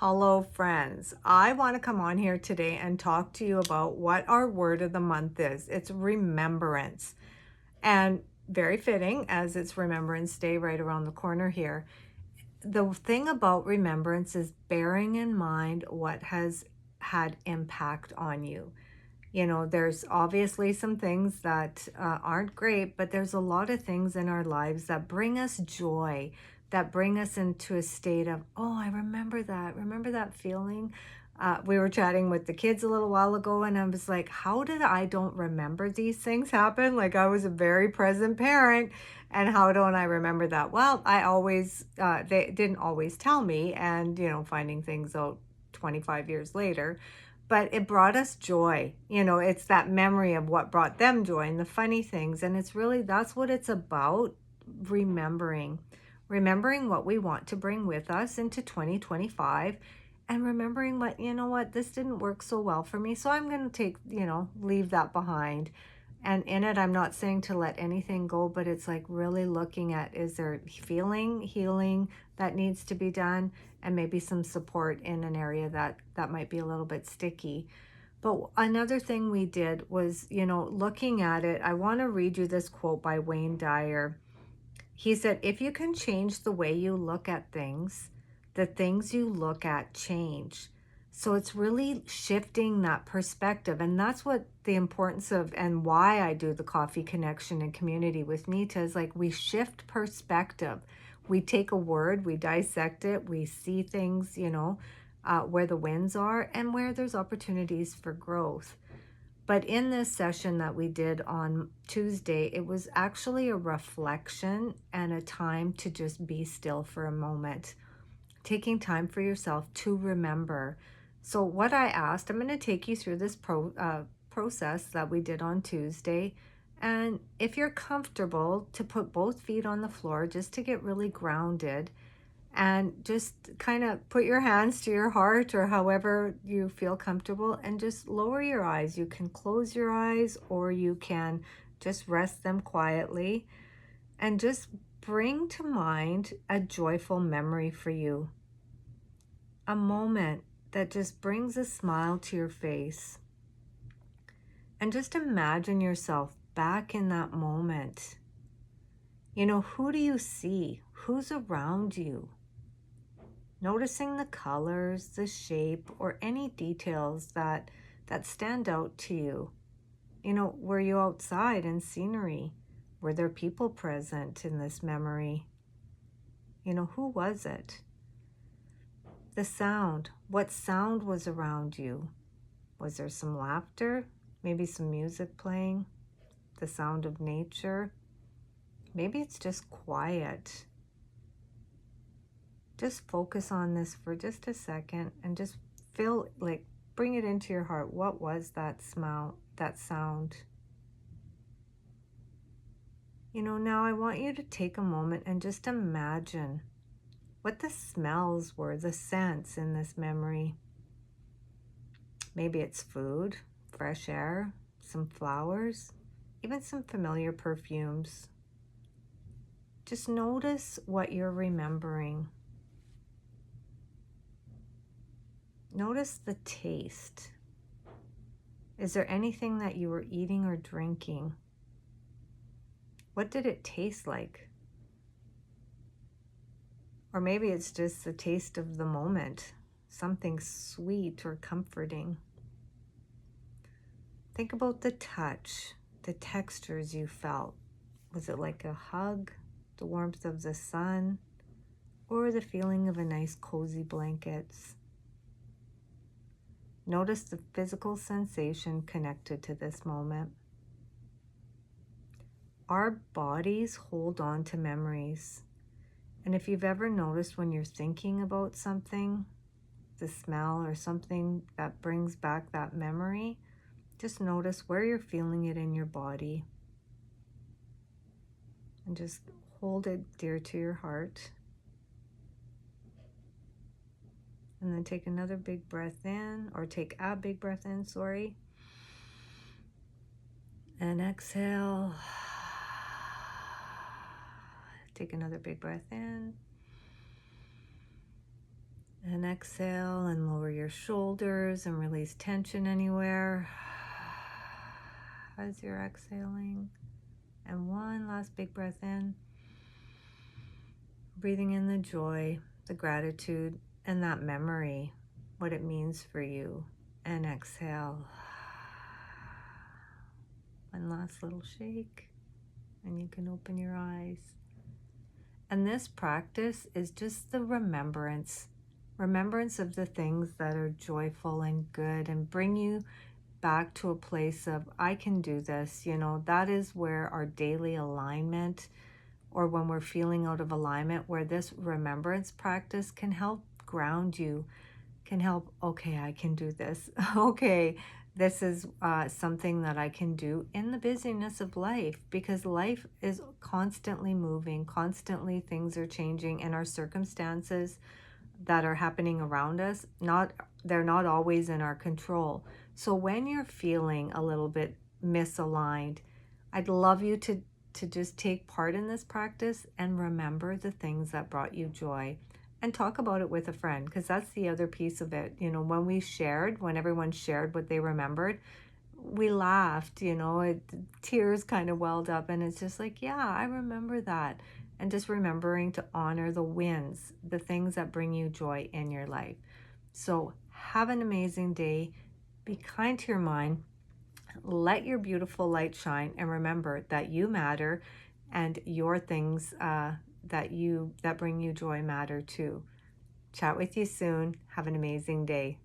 Hello, friends. I want to come on here today and talk to you about what our word of the month is. It's remembrance. And very fitting as it's Remembrance Day right around the corner here. The thing about remembrance is bearing in mind what has had impact on you. You know, there's obviously some things that aren't great, but there's a lot of things in our lives that bring us joy, that bring us into a state of, oh, I remember that. Remember that feeling? We were chatting with the kids a little while ago, and I was like, how did I don't remember these things happen? Like, I was a very present parent, and how don't I remember that? Well, I always, they didn't always tell me, and, you know, finding things out 25 years later, but it brought us joy. You know, it's that memory of what brought them joy and the funny things. And it's really, that's what it's about, remembering what we want to bring with us into 2025, and remembering what, you know what, this didn't work so well for me. So I'm going to take, you know, leave that behind. And in it, I'm not saying to let anything go, but it's like really looking at, is there healing that needs to be done, and maybe some support in an area that might be a little bit sticky. But another thing we did was, you know, looking at it, I want to read you this quote by Wayne Dyer. He said, if you can change the way you look at things, the things you look at change. So it's really shifting that perspective. And that's what the importance of, and why I do the coffee connection and community with Nita, is like we shift perspective. We take a word, we dissect it, we see things, you know, where the wins are and where there's opportunities for growth. But in this session that we did on Tuesday, it was actually a reflection and a time to just be still for a moment, taking time for yourself to remember. So what I asked, I'm going to take you through this process that we did on Tuesday. And if you're comfortable, to put both feet on the floor just to get really grounded, and just kind of put your hands to your heart or however you feel comfortable, and just lower your eyes. You can close your eyes or you can just rest them quietly, and just bring to mind a joyful memory for you, a moment that just brings a smile to your face. And just imagine yourself back in that moment. You know, who do you see? Who's around you? Noticing the colors, the shape, or any details that stand out to you. You know, were you outside in scenery? Were there people present in this memory? You know, who was it? The sound. What sound was around you? Was there some laughter? Maybe some music playing? The sound of nature? Maybe it's just quiet. Just focus on this for just a second and just feel, like, bring it into your heart. What was that smell, that sound? You know, now I want you to take a moment and just imagine what the smells were, the scents in this memory. Maybe it's food, fresh air, some flowers, even some familiar perfumes. Just notice what you're remembering. Notice the taste. Is there anything that you were eating or drinking? What did it taste like? Or maybe it's just the taste of the moment, something sweet or comforting. Think about the touch, the textures you felt. Was it like a hug, the warmth of the sun, or the feeling of a nice cozy blankets? Notice the physical sensation connected to this moment. Our bodies hold on to memories. And if you've ever noticed when you're thinking about something, the smell or something that brings back that memory, just notice where you're feeling it in your body. And just hold it dear to your heart. And then take another big breath in, or take a big breath in, sorry. And exhale. Take another big breath in. And then exhale and lower your shoulders and release tension anywhere as you're exhaling. And one last big breath in, breathing in the joy, the gratitude, and that memory, what it means for you. And exhale. One last little shake, and you can open your eyes. And this practice is just the remembrance of the things that are joyful and good, and bring you back to a place of, I can do this. That is where our daily alignment, or when we're feeling out of alignment, where this remembrance practice can help ground you, can help, okay, I can do this. Okay, this is something that I can do in the busyness of life, because life is constantly moving, constantly things are changing, and our circumstances that are happening around us, they're not always in our control. So when you're feeling a little bit misaligned, I'd love you to just take part in this practice and remember the things that brought you joy, and talk about it with a friend, because that's the other piece of it. When everyone shared what they remembered, we laughed, tears kind of welled up, and it's just like, yeah, I remember that. And just remembering to honor the wins, the things that bring you joy in your life. So have an amazing day. Be kind to your mind. Let your beautiful light shine, and remember that you matter, and your things that bring you joy matter too. Chat with you soon. Have an amazing day.